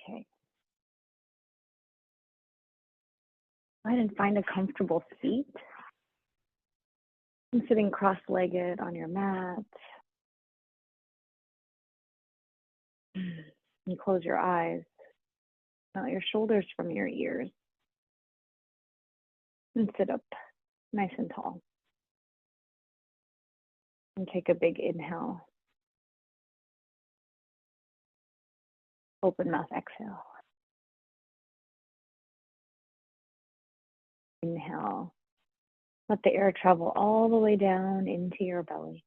Okay. Go ahead and find a comfortable seat. I'm sitting cross-legged on your mat. You close your eyes. Mount your shoulders from your ears. And sit up nice and tall. And take a big inhale. Open mouth exhale. Inhale. Let the air travel all the way down into your belly.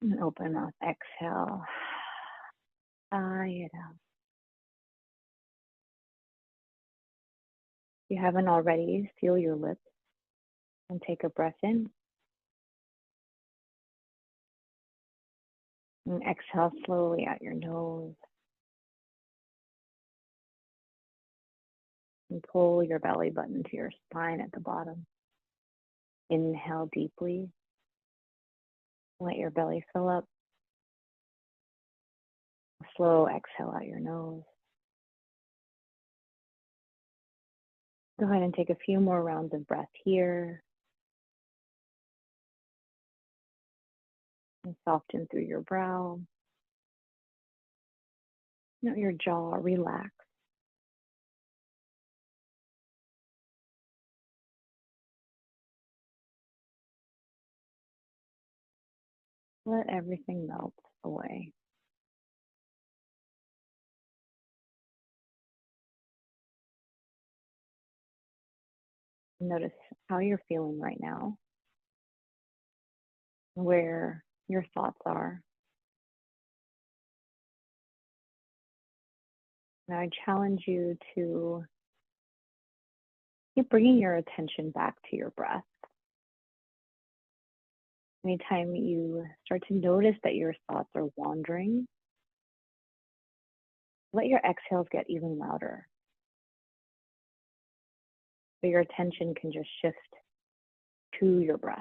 And open mouth exhale. Sigh it out. If you haven't already, feel your lips and take a breath in. And exhale slowly out your nose. And pull your belly button to your spine at the bottom. Inhale deeply. Let your belly fill up. Slow exhale out your nose. Go ahead and take a few more rounds of breath here. And soften through your brow. Let your jaw relax. Let everything melt away. Notice how you're feeling right now, where your thoughts are. And I challenge you to keep bringing your attention back to your breath. Anytime you start to notice that your thoughts are wandering, let your exhales get even louder. So your attention can just shift to your breath.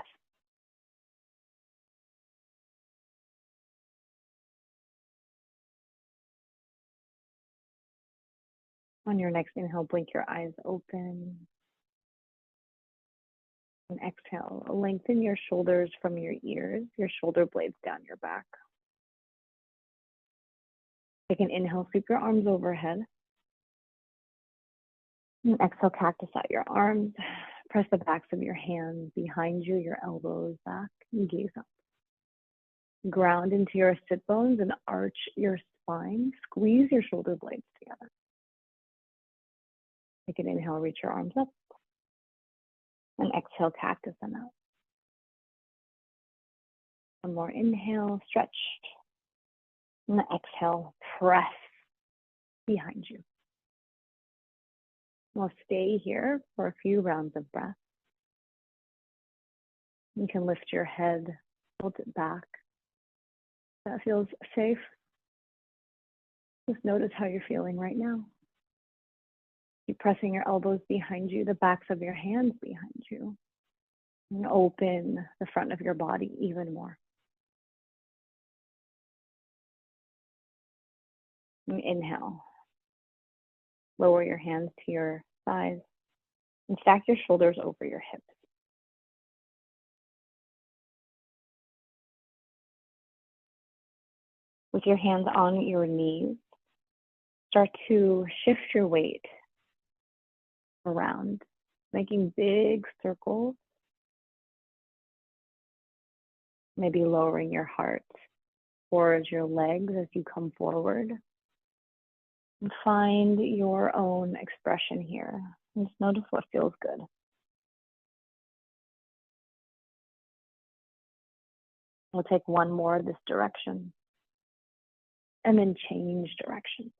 On your next inhale, blink your eyes open. And exhale, lengthen your shoulders from your ears, your shoulder blades down your back. Take an inhale, sweep your arms overhead. And exhale, cactus out your arms. Press the backs of your hands behind you, your elbows back, and gaze up. Ground into your sit bones and arch your spine. Squeeze your shoulder blades together. Take an inhale, reach your arms up. And exhale, cactus them out. One more inhale, stretch. And exhale, press behind you. We'll stay here for a few rounds of breath. You can lift your head, tilt it back. That feels safe. Just notice how you're feeling right now. Keep pressing your elbows behind you, the backs of your hands behind you. And open the front of your body even more. And inhale. Lower your hands to your thighs and stack your shoulders over your hips. With your hands on your knees, start to shift your weight around, making big circles, maybe lowering your heart towards your legs as you come forward. And find your own expression here. And just notice what feels good. We'll take one more this direction and then change direction.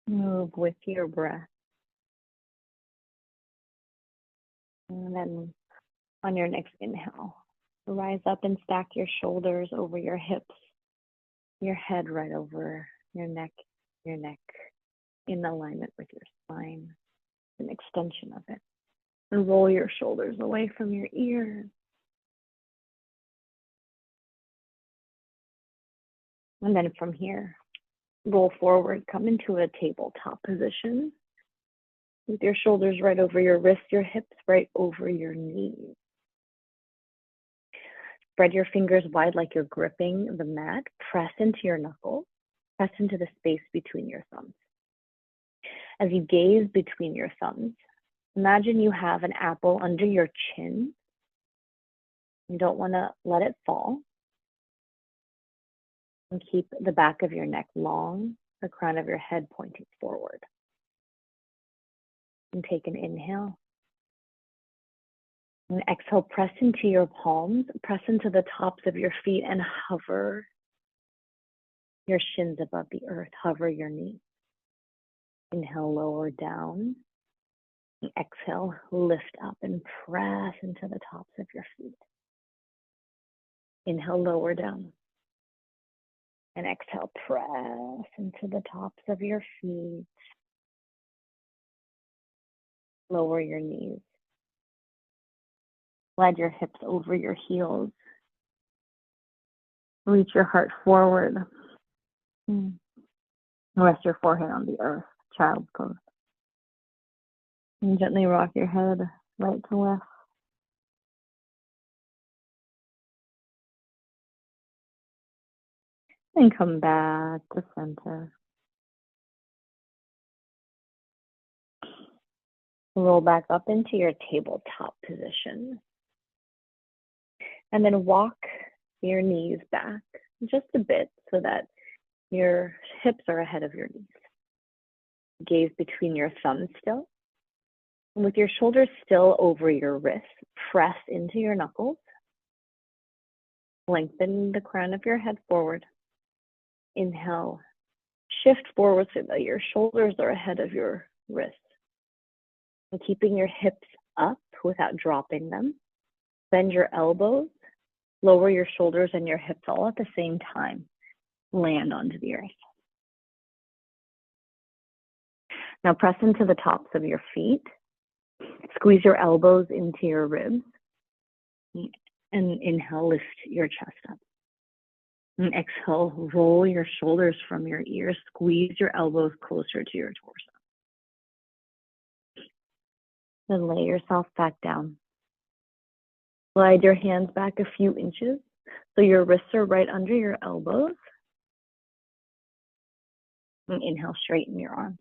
Move with your breath. And then on your next inhale, rise up and stack your shoulders over your hips, your head right over your neck in alignment with your spine, an extension of it. And roll your shoulders away from your ears. And then from here, roll forward, come into a tabletop position with your shoulders right over your wrists, your hips right over your knees. Spread your fingers wide like you're gripping the mat. Press into your knuckles. Press into the space between your thumbs. As you gaze between your thumbs, imagine you have an apple under your chin. You don't want to let it fall. And keep the back of your neck long, the crown of your head pointing forward. And take an inhale. And exhale, press into your palms, press into the tops of your feet and hover your shins above the earth, hover your knees. Inhale, lower down. And exhale, lift up and press into the tops of your feet. Inhale, lower down. And exhale, press into the tops of your feet. Lower your knees. Slide your hips over your heels. Reach your heart forward. Rest your forehead on the earth, child's pose. And gently rock your head right to left. And come back to center. Roll back up into your tabletop position. And then walk your knees back just a bit so that your hips are ahead of your knees. Gaze between your thumbs still. And with your shoulders still over your wrists, press into your knuckles. Lengthen the crown of your head forward. Inhale, shift forward so that your shoulders are ahead of your wrists. And keeping your hips up without dropping them. Bend your elbows, lower your shoulders and your hips all at the same time. Land onto the earth. Now press into the tops of your feet. Squeeze your elbows into your ribs. And inhale, lift your chest up. And exhale, roll your shoulders from your ears. Squeeze your elbows closer to your torso. Then lay yourself back down. Slide your hands back a few inches so your wrists are right under your elbows. And inhale, straighten your arms.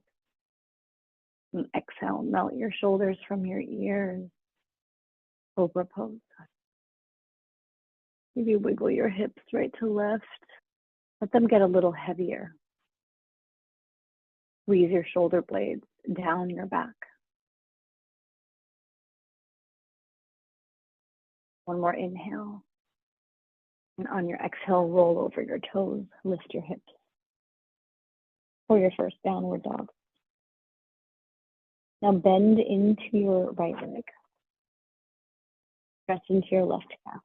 And exhale, melt your shoulders from your ears. Cobra pose. Maybe wiggle your hips right to left. Let them get a little heavier. Squeeze your shoulder blades down your back. One more inhale. And on your exhale, roll over your toes, lift your hips. For your first downward dog. Now bend into your right leg. Press into your left calf.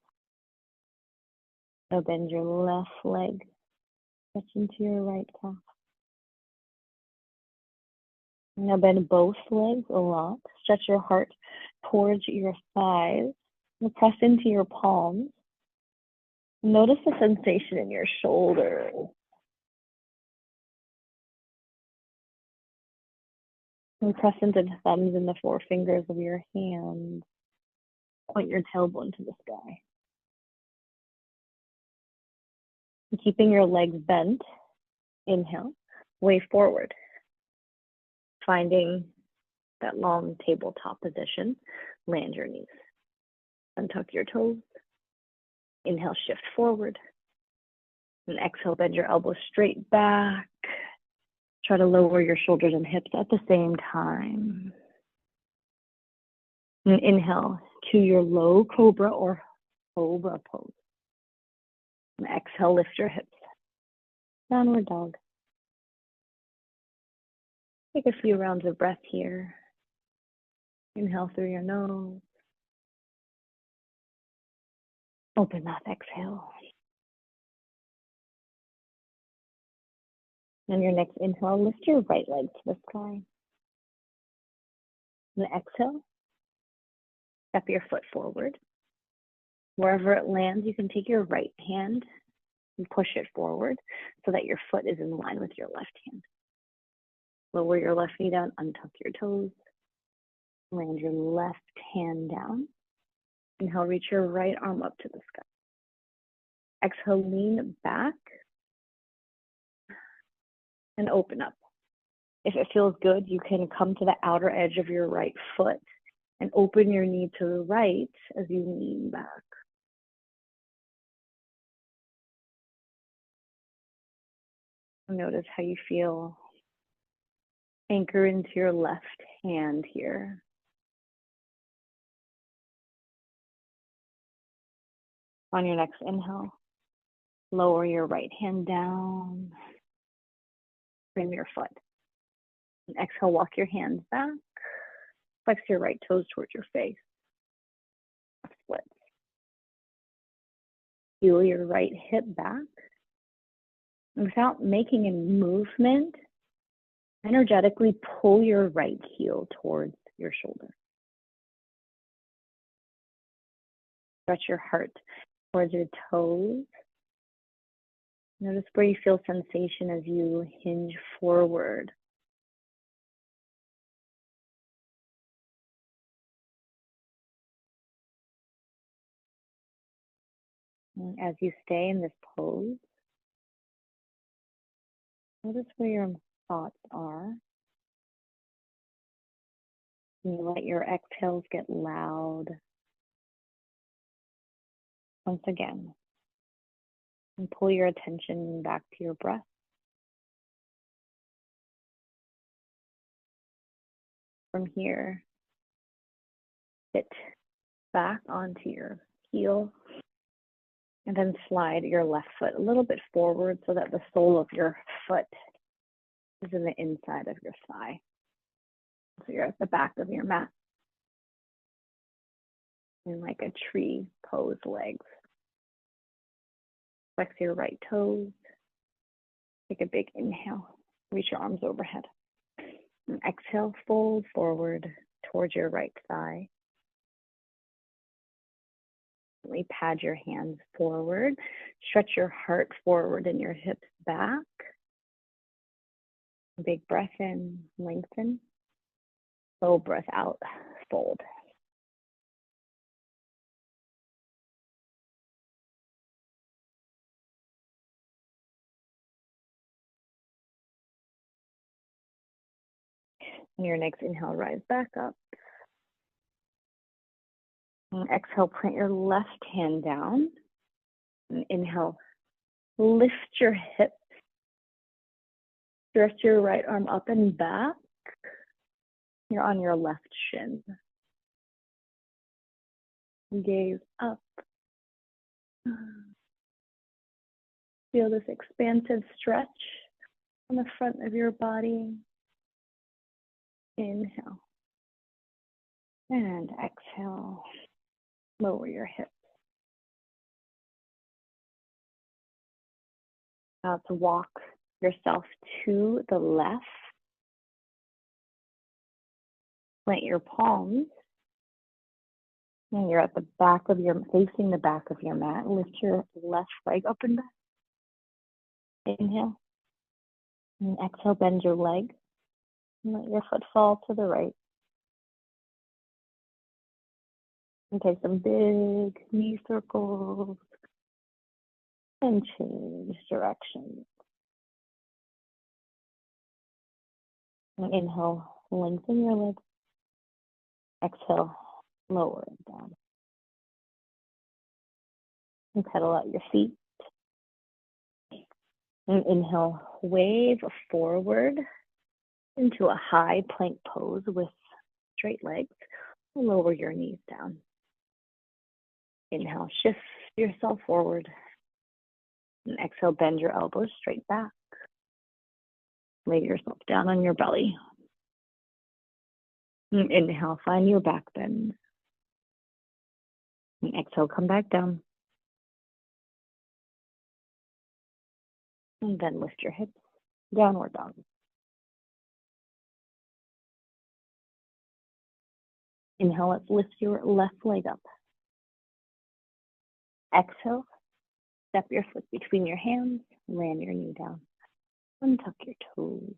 Now bend your left leg. Press into your right calf. Now bend both legs a lot. Stretch your heart towards your thighs. Now press into your palms. Notice the sensation in your shoulders. And press into the thumbs and the forefingers of your hands. Point your tailbone to the sky. And keeping your legs bent, inhale, way forward. Finding that long tabletop position, land your knees. Untuck your toes. Inhale, shift forward. And exhale, bend your elbows straight back. Try to lower your shoulders and hips at the same time. And inhale to your low cobra or cobra pose. And exhale, lift your hips. Downward dog. Take a few rounds of breath here. Inhale through your nose. Open mouth, exhale. And your next inhale, lift your right leg to the sky. And exhale, Step your foot forward. Wherever it lands, you can take your right hand and push it forward so that your foot is in line with your left hand. Lower your left knee down, untuck your toes. Land your left hand down. Inhale, reach your right arm up to the sky. Exhale, lean back and open up. If it feels good, you can come to the outer edge of your right foot and open your knee to the right as you lean back. Notice how you feel. Anchor into your left hand here. On your next inhale, lower your right hand down. Frame your foot. And exhale, walk your hands back. Flex your right toes towards your face. Split. Heel your right hip back. And without making any movement, energetically pull your right heel towards your shoulder. Stretch your heart towards your toes. Notice where you feel sensation as you hinge forward. And as you stay in this pose, notice where your thoughts are. You let your exhales get loud. Once again, and pull your attention back to your breath. From here, sit back onto your heel and then slide your left foot a little bit forward so that the sole of your foot is in the inside of your thigh. So you're at the back of your mat in like a tree pose legs. Flex your right toes. Take a big inhale. Reach your arms overhead. And exhale, fold forward towards your right thigh. Pad your hands forward. Stretch your heart forward and your hips back. Big breath in, lengthen. Slow breath out, fold. On your next inhale, rise back up. And exhale, plant your left hand down. And inhale, lift your hips. Stretch your right arm up and back. You're on your left shin. Gaze up. Feel this expansive stretch on the front of your body. Inhale. And exhale. Lower your hips. Now to walk yourself to the left. Plant your palms. And you're at the back of your, facing the back of your mat. Lift your left leg up and back. Inhale. And exhale, bend your leg. And let your foot fall to the right. And take some big knee circles. And change direction. And inhale, lengthen your leg. Exhale, lower it down. And pedal out your feet. And inhale, wave forward into a high plank pose with straight legs. Lower your knees down. Inhale, shift yourself forward. And exhale, bend your elbows straight back. Lay yourself down on your belly. And inhale, find your back bend. And exhale, come back down. And then lift your hips, downward dog. Inhale, let's lift your left leg up. Exhale, step your foot between your hands, land your knee down. Untuck your toes.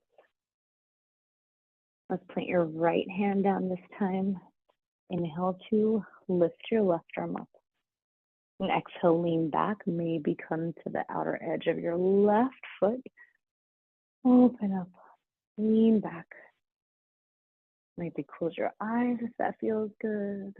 Let's plant your right hand down this time. Inhale to lift your left arm up. And exhale, lean back, maybe come to the outer edge of your left foot. Open up, lean back. Maybe close your eyes if that feels good.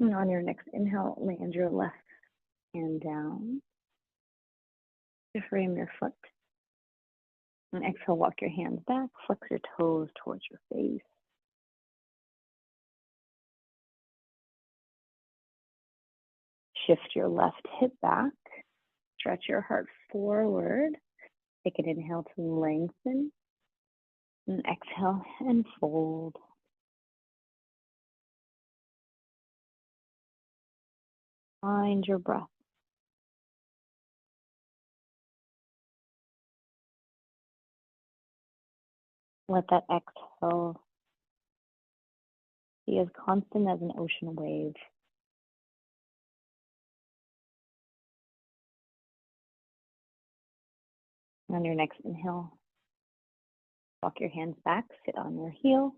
And on your next inhale, land your left hand down to frame your foot. And exhale, walk your hands back, flex your toes towards your face. Shift your left hip back, stretch your heart forward. Take an inhale to lengthen, and exhale and fold. Find your breath. Let that exhale be as constant as an ocean wave. On your next inhale, walk your hands back, sit on your heel,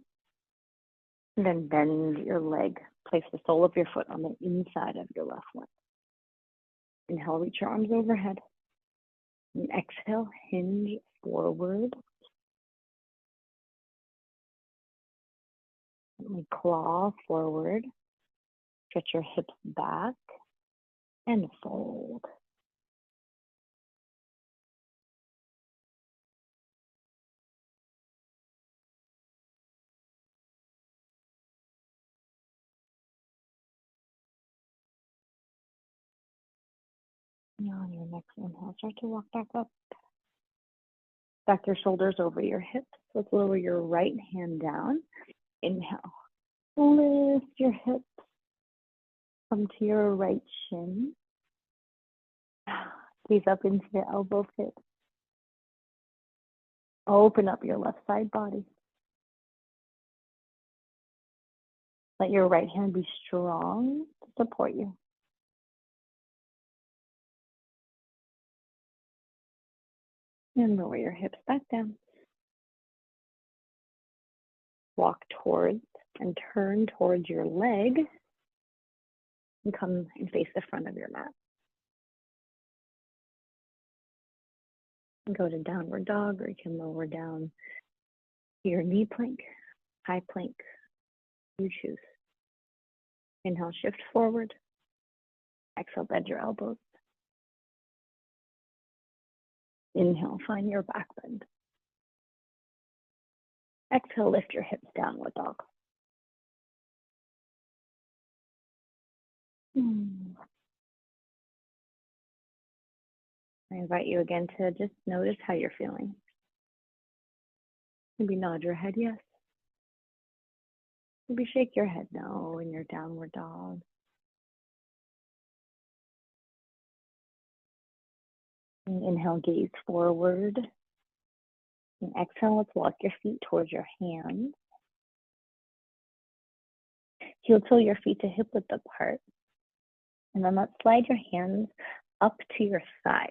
and then bend your leg. Place the sole of your foot on the inside of your left leg. Inhale, reach your arms overhead. And exhale, hinge forward. And claw forward. Stretch your hips back and fold. Now on your next inhale, start to walk back up. Stack your shoulders over your hips. Let's lower your right hand down. Inhale. Lift your hips. Come to your right shin. Squeeze up into your elbow pit. Open up your left side body. Let your right hand be strong to support you. And lower your hips back down. Walk towards and turn towards your leg. And come and face the front of your mat. And go to downward dog, or you can lower down to your knee plank, high plank. You choose. Inhale, shift forward. Exhale, bend your elbows. Inhale, find your back bend. Exhale, lift your hips, downward dog. I invite you again to just notice how you're feeling. Maybe nod your head yes. Maybe shake your head no in your downward dog. And inhale, gaze forward. And exhale, let's walk your feet towards your hands. Heel toe your feet to hip width apart. And then let's slide your hands up to your thighs.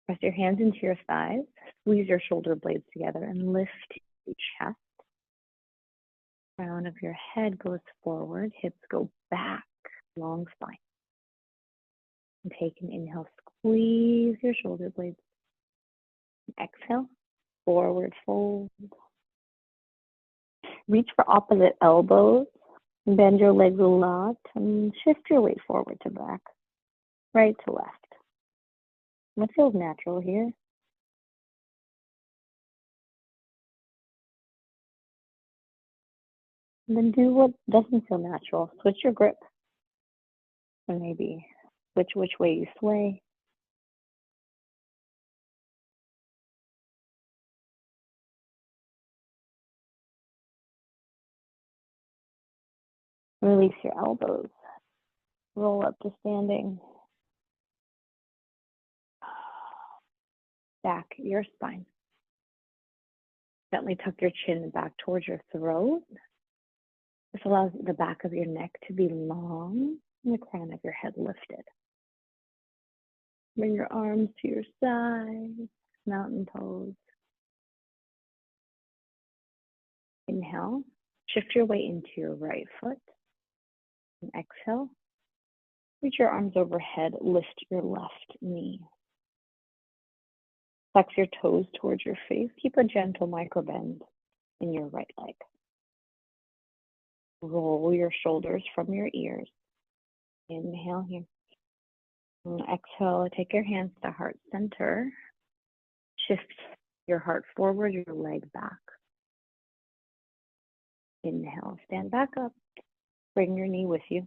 Press your hands into your thighs. Squeeze your shoulder blades together and lift your chest. Crown of your head goes forward. Hips go back. Long spine. And take an inhale. Squeeze your shoulder blades. Exhale. Forward fold. Reach for opposite elbows. Bend your legs a lot and shift your weight forward to back, right to left. What feels natural here? And then do what doesn't feel natural. Switch your grip. And maybe switch which way you sway. Release your elbows. Roll up to standing. Stack your spine. Gently tuck your chin back towards your throat. This allows the back of your neck to be long and the crown of your head lifted. Bring your arms to your sides, mountain pose. Inhale, shift your weight into your right foot. And exhale, reach your arms overhead, lift your left knee. Flex your toes towards your face. Keep a gentle micro bend in your right leg. Roll your shoulders from your ears. Inhale here. And exhale, take your hands to heart center. Shift your heart forward, your leg back. Inhale, stand back up. Bring your knee with you.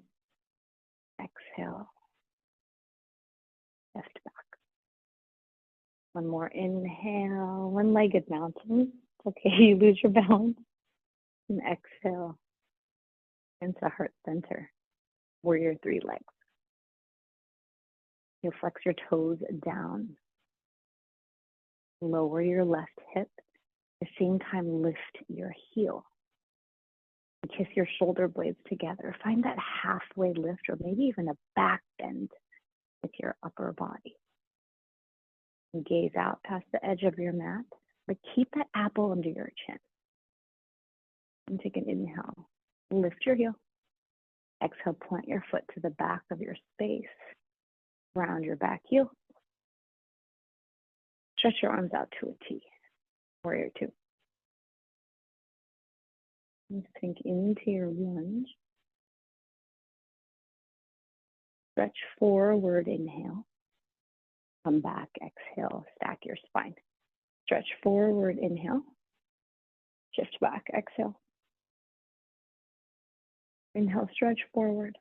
Exhale, lift back. One more inhale, one-legged mountain. It's okay, you lose your balance. And exhale into heart center, warrior three legs. You'll flex your toes down. Lower your left hip. At the same time, lift your heel. And kiss your shoulder blades together. Find that halfway lift or maybe even a back bend with your upper body. And gaze out past the edge of your mat, but keep that apple under your chin. And take an inhale. Lift your heel. Exhale, point your foot to the back of your space. Round your back heel. Stretch your arms out to a T. Warrior two. And sink into your lunge. Stretch forward, inhale. Come back, exhale, stack your spine. Stretch forward, inhale. Shift back, exhale. Inhale, stretch forward.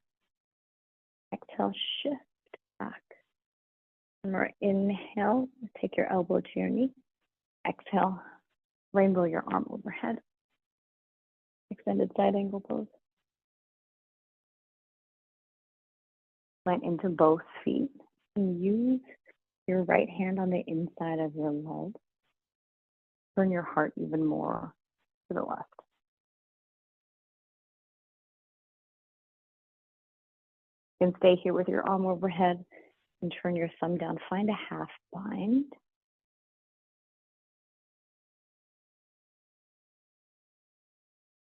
Exhale, shift back. One more inhale, take your elbow to your knee. Exhale, rainbow your arm overhead. Extended side angle pose. Plant into both feet and use your right hand on the inside of your leg. Turn your heart even more to the left. You can stay here with your arm overhead and turn your thumb down. Find a half bind.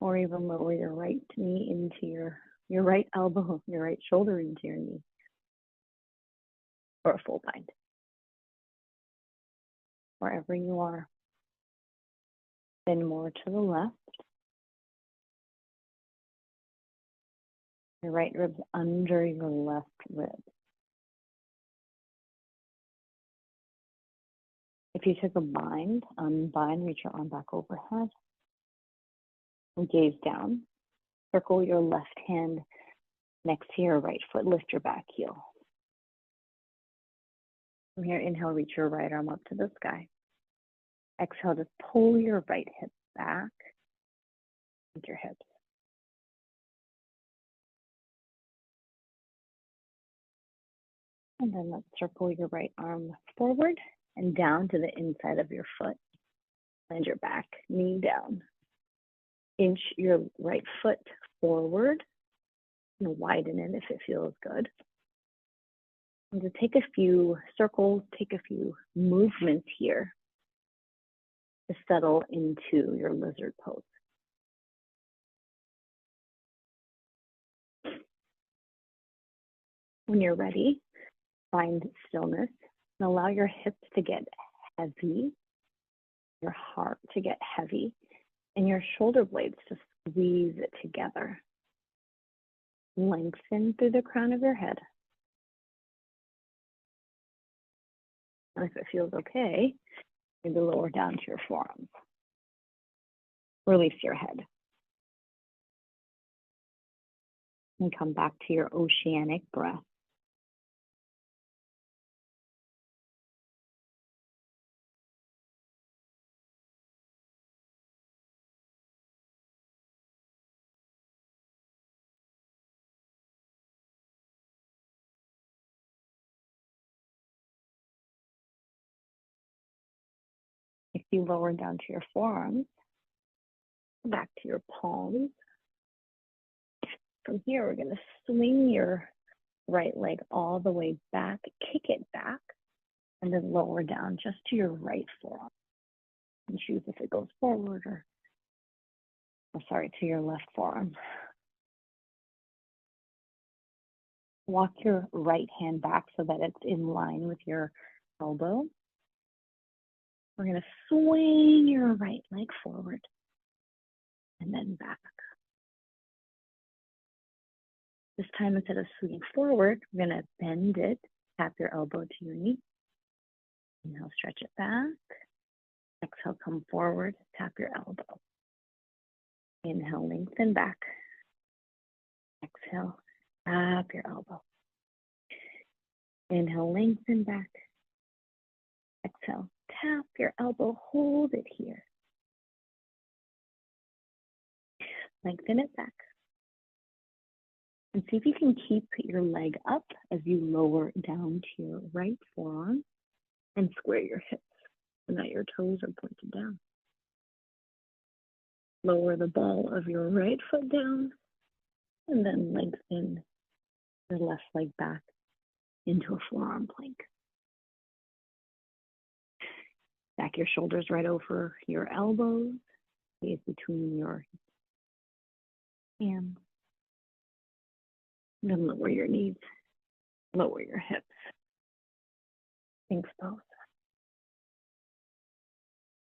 Or even lower your right knee into your right elbow, your right shoulder into your knee. Or a full bind. Wherever you are. Then more to the left. Your right ribs under your left rib. If you took a bind, unbind, reach your arm back overhead. And gaze down. Circle your left hand next to your right foot. Lift your back heel. From here, inhale, reach your right arm up to the sky. Exhale, just pull your right hip back with your hips. And then let's circle your right arm forward and down to the inside of your foot. Land your back knee down. Inch your right foot forward and widen it if it feels good. And to take a few circles, take a few movements here to settle into your lizard pose. When you're ready, find stillness and allow your hips to get heavy, your heart to get heavy, and your shoulder blades to squeeze it together. Lengthen through the crown of your head. And if it feels okay, maybe lower down to your forearms. Release your head. And come back to your oceanic breath. You lower down to your forearms, back to your palms. From here, we're going to swing your right leg all the way back, kick it back, and then lower down just to your right forearm. And choose if it goes forward or to your left forearm. Walk your right hand back so that it's in line with your elbow. We're going to swing your right leg forward and then back. This time, instead of swinging forward, we're going to bend it, tap your elbow to your knee. Inhale, stretch it back. Exhale, come forward, tap your elbow. Inhale, lengthen back. Exhale, tap your elbow. Inhale, lengthen back. Exhale, tap your elbow, hold it here. Lengthen it back. And see if you can keep your leg up as you lower down to your right forearm and square your hips so that your toes are pointed down. Lower the ball of your right foot down and then lengthen your left leg back into a forearm plank. Back your shoulders right over your elbows, gaze between your hands. Then lower your knees, lower your hips. Thanks both.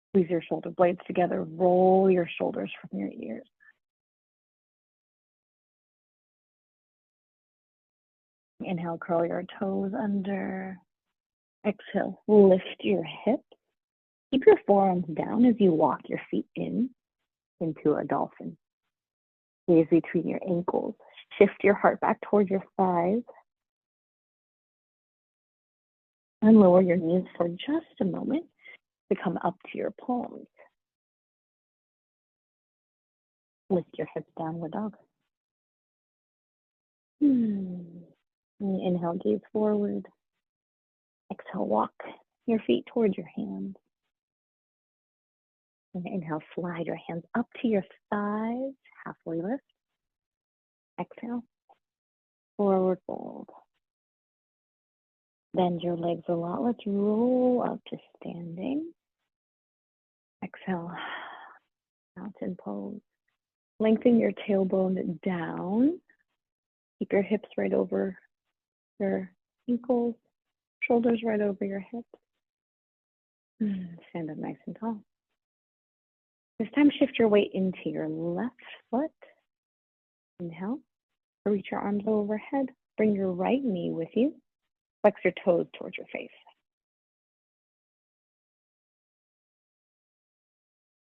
Squeeze your shoulder blades together, roll your shoulders from your ears. Inhale, curl your toes under. Exhale, lift your hips. Keep your forearms down as you walk your feet into a dolphin. Gaze between your ankles. Shift your heart back towards your thighs. And lower your knees for just a moment to come up to your palms. Lift your hips, downward dog. Inhale, gaze forward. Exhale, walk your feet towards your hands. And inhale, slide your hands up to your thighs, halfway lift. Exhale, forward fold. Bend your legs a lot. Let's roll up to standing. Exhale, mountain pose. Lengthen your tailbone down. Keep your hips right over your ankles, shoulders right over your hips. Stand up nice and tall. This time, shift your weight into your left foot. Inhale, reach your arms overhead. Bring your right knee with you. Flex your toes towards your face.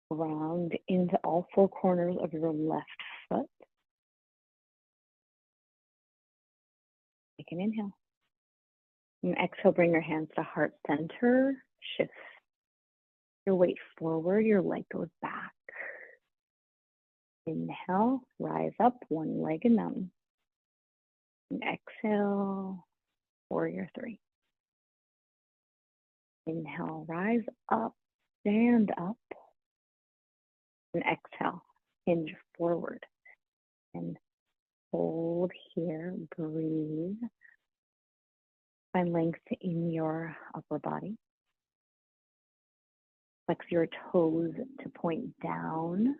Round into all four corners of your left foot. Take an inhale. And exhale, bring your hands to heart center. Shift your weight forward, your leg goes back. Inhale, rise up, one leg in mountain. And exhale, warrior three. Inhale, rise up, stand up. And exhale, hinge forward. And hold here, breathe. Find length in your upper body. Flex your toes to point down.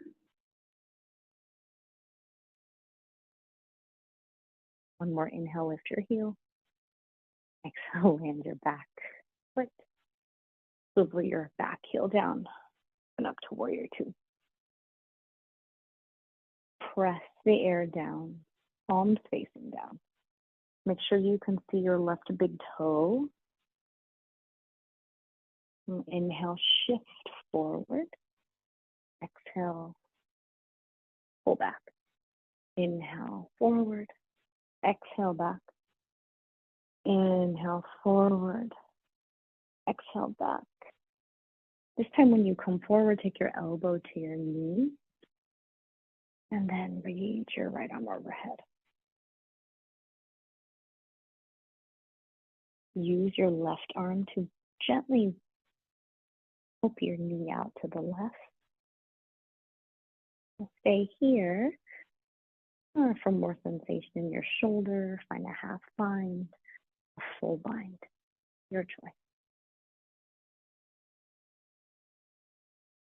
One more inhale, lift your heel. Exhale, land your back foot. Swivel your back heel down and up to warrior two. Press the air down, palms facing down. Make sure you can see your left big toe. And inhale, shift forward. Exhale, pull back. Inhale, forward. Exhale, back. Inhale, forward. Exhale, back. This time when you come forward, take your elbow to your knee. And then reach your right arm overhead. Use your left arm to gently Hope your knee out to the left. Stay here. Or for more sensation in your shoulder, find a half bind, a full bind, your choice.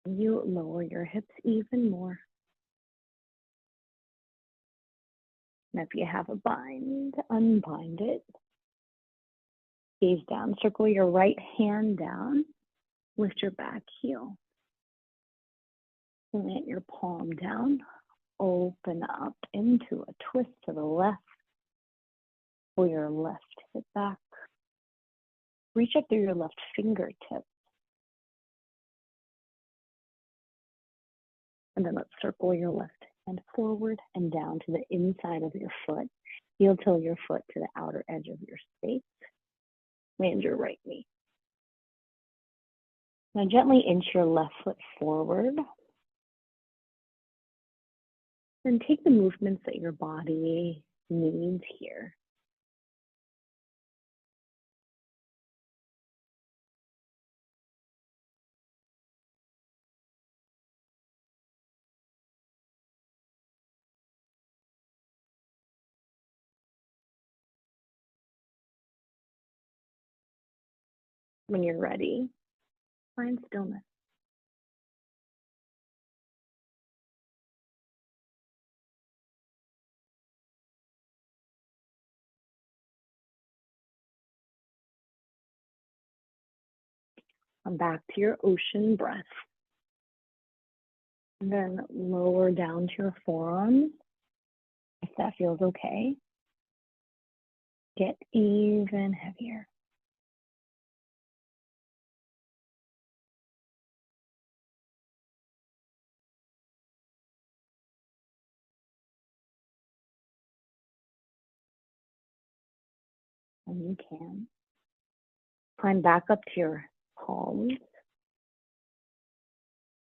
You lower your hips even more. And if you have a bind, unbind it. Gaze down, circle your right hand down, lift your back heel. Plant your palm down, open up into a twist to the left. Pull your left hip back. Reach up through your left fingertips. And then let's circle your left hand forward and down to the inside of your foot. Heel toe your foot to the outer edge of your space. Land your right knee. Now gently inch your left foot forward. And take the movements that your body needs here. When you're ready, find stillness. Come back to your ocean breath. And then lower down to your forearms, if that feels okay. Get even heavier. And you can. Climb back up to your palms.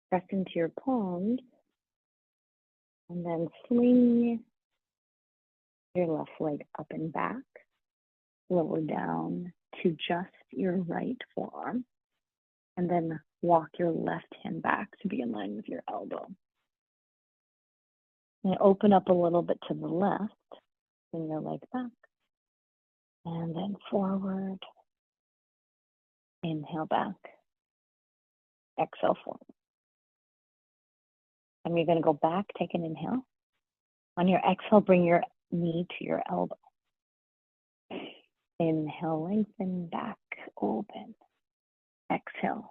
Press into your palms. And then swing your left leg up and back. Lower down to just your right forearm. And then walk your left hand back to be in line with your elbow. And open up a little bit to the left. Bring your leg back. And then forward. Inhale back. Exhale forward. And you're going to go back, take an inhale. On your exhale, bring your knee to your elbow. Inhale, lengthen back, open. Exhale,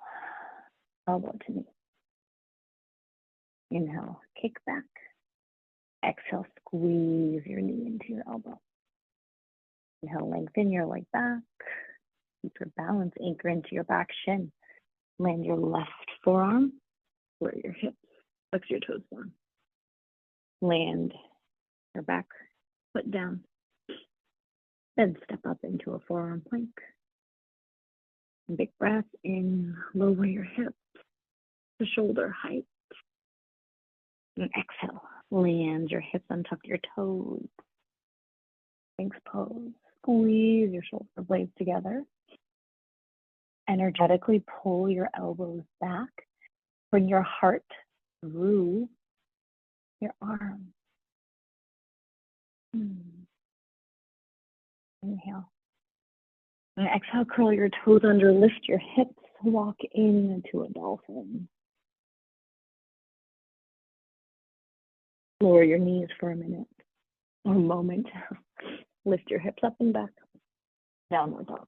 elbow to knee. Inhale, kick back. Exhale, squeeze your knee into your elbow. Inhale, lengthen your leg back. Keep your balance, anchor into your back shin. Land your left forearm where your hips, flex your toes down. Land your back foot down. Then step up into a forearm plank. Big breath in, lower your hips to shoulder height. And exhale, land your hips, untuck your toes. Sphinx pose. Squeeze your shoulder blades together. Energetically pull your elbows back. Bring your heart through your arms. Inhale. And exhale, curl your toes under, lift your hips, walk into a dolphin. Lower your knees for a minute or a moment. Lift your hips up and back. Downward dog.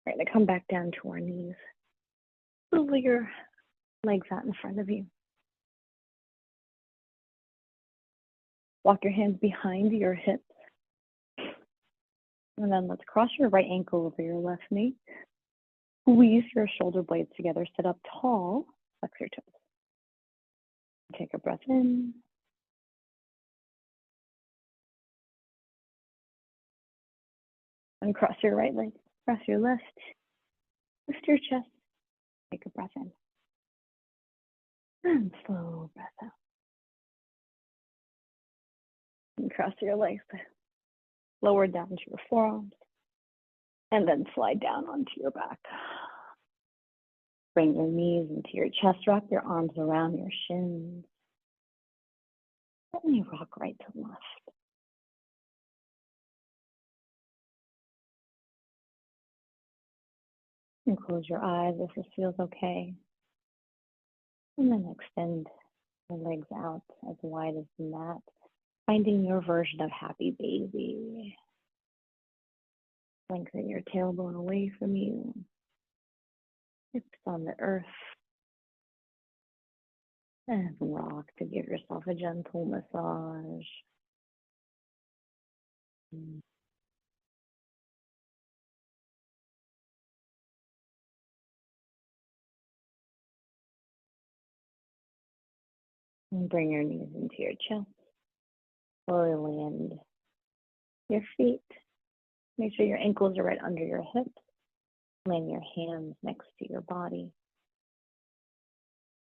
Right, now come back down to our knees. Swivel your legs out in front of you. Walk your hands behind your hips. And then let's cross your right ankle over your left knee. Squeeze your shoulder blades together. Sit up tall. Flex your toes. Take a breath in. And cross your right leg. Cross your left. Lift your chest. Take a breath in. And slow breath out. And cross your legs. Lower down to your forearms. And then slide down onto your back. Bring your knees into your chest, wrap your arms around your shins. Then you rock right to left. And close your eyes if this feels okay. And then extend the legs out as wide as the mat, finding your version of happy baby. Lengthen your tailbone away from you. Hips on the earth. And rock to give yourself a gentle massage. And bring your knees into your chest. Slowly land your feet. Make sure your ankles are right under your hips. Land your hands next to your body.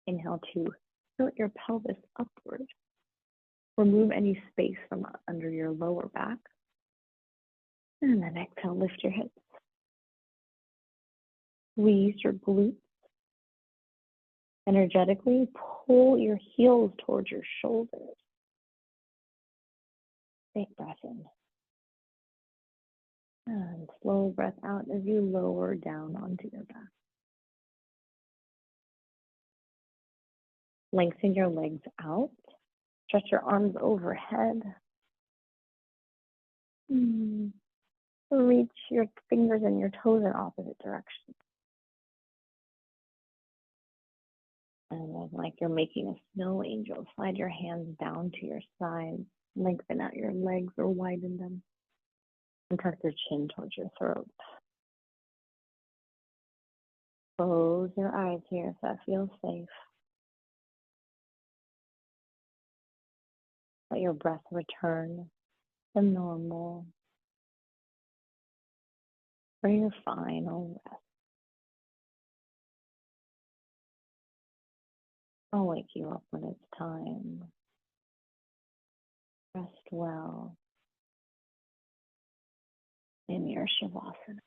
Inhale to tilt your pelvis upward. Remove any space from under your lower back. And then exhale, lift your hips. Squeeze your glutes. Energetically pull your heels towards your shoulders. Take breath in. And slow breath out as you lower down onto your back. Lengthen your legs out. Stretch your arms overhead. Reach your fingers and your toes in opposite directions. And like you're making a snow angel, slide your hands down to your sides. Lengthen out your legs or widen them. And tuck your chin towards your throat. Close your eyes here if that feels safe. Let your breath return to normal. For your final rest. I'll wake you up when it's time. Rest well in your Shavasana.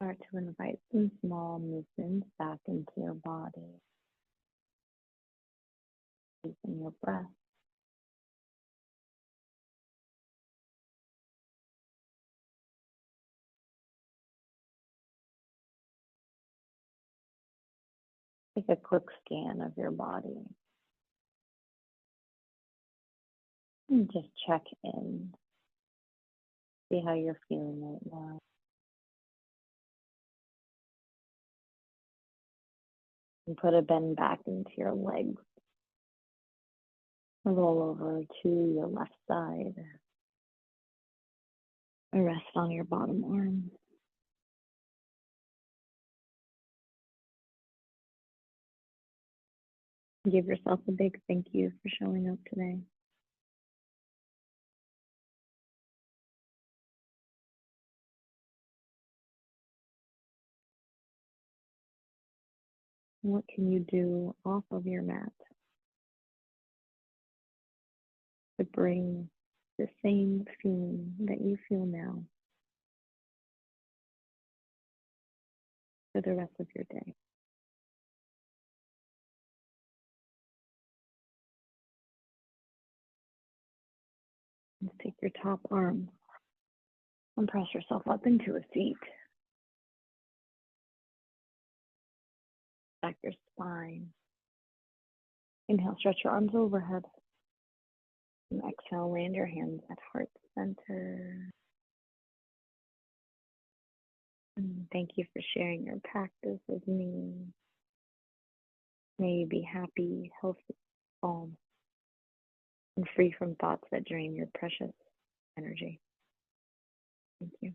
Start to invite some small movements back into your body. Using your breath. Take a quick scan of your body. And just check in. See how you're feeling right now. And put a bend back into your legs. Roll over to your left side. And rest on your bottom arm. Give yourself a big thank you for showing up today. What can you do off of your mat? to bring the same feeling that you feel now for the rest of your day. Just take your top arm and press yourself up into a seat. Back your spine. Inhale, stretch your arms overhead. And exhale, land your hands at heart center. And thank you for sharing your practice with me. May you be happy, healthy, calm, and free from thoughts that drain your precious energy. Thank you.